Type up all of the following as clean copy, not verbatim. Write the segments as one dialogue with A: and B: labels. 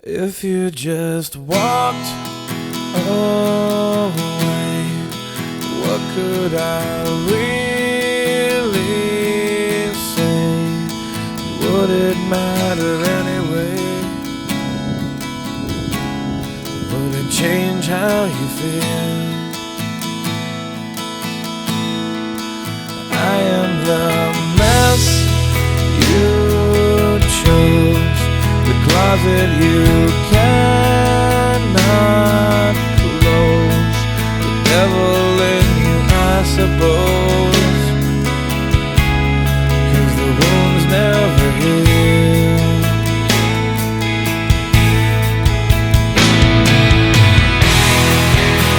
A: If you just walked away, what could I really say? Would it matter anyway? Would it change how you feel? I am the mess you chose, the closet you cannot close, the devil in you, I suppose, 'cause the wounds never heal.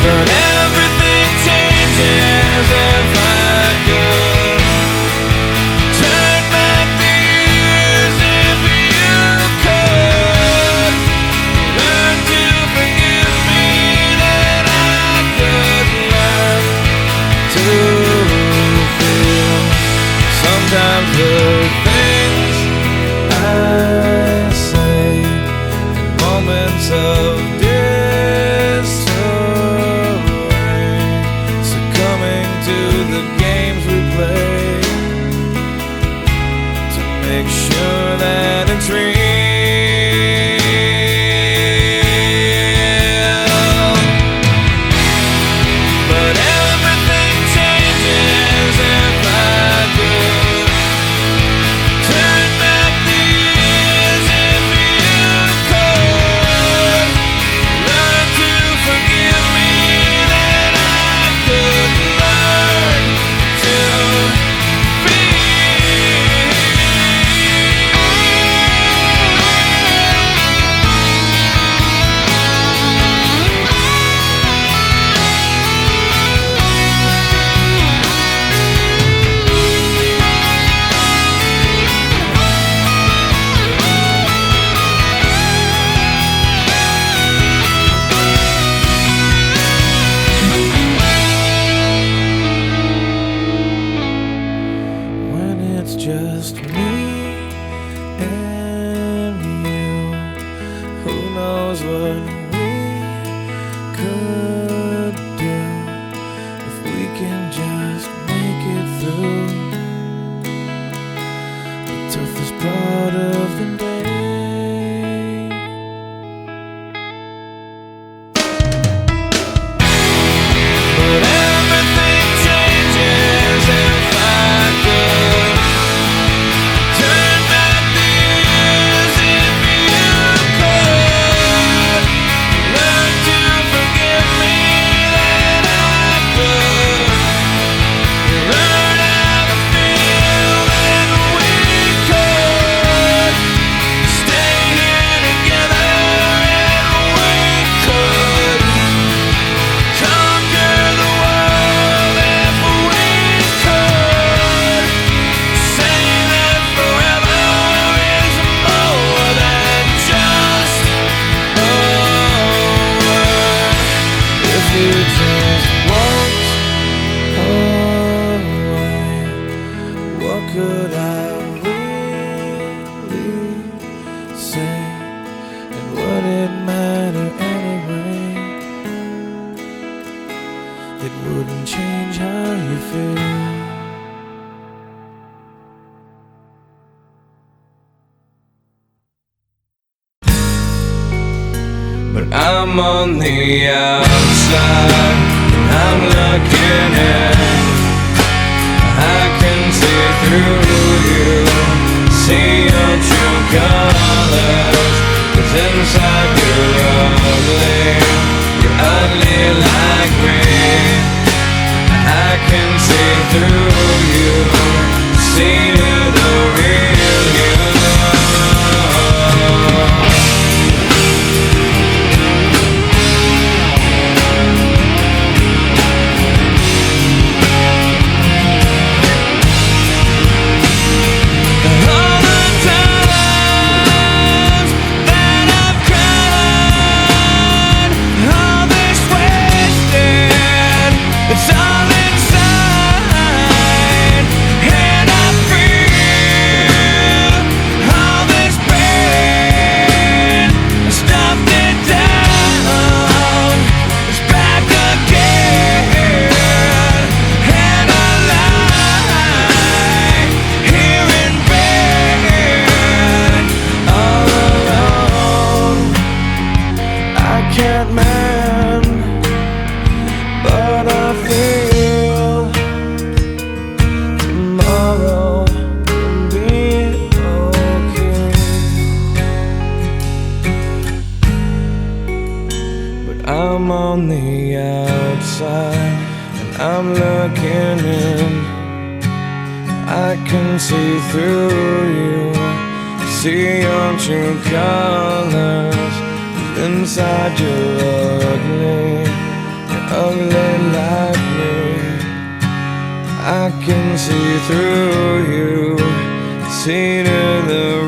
A: But everything changes if I could turn back the years. If you could learn to forgive me, then I could learn to feel. Sometimes the things I say in moments of disarray, succumbing to the games we play, to make sure that it's real. But everything changes if I could turn back the years. If you could learn to forgive me, then I could learn to when it's just me and you, who knows what we could do if we can just make it through the toughest part of the day. But everything changes if I could turn back the years. If you could learn to forgive me, then I could learn how to feel. Then we could stay here together, and we could conquer the world. If we could say that forever is more than just a word. If you just walked away, what could I really say? And would it matter anyway? It wouldn't change how you feel. But I'm on the outside, and I'm looking in. I can see through you, see your true colors. 'Cause inside you're ugly like me. I can see through you, see the real you. All the times that I've cried, all this wasted, it's all inside. cat man, but I feel tomorrow will be okay. But I'm on the outside and I'm looking in. I can see through you, see your true colors. Inside you're ugly like me. I can see through you, see to the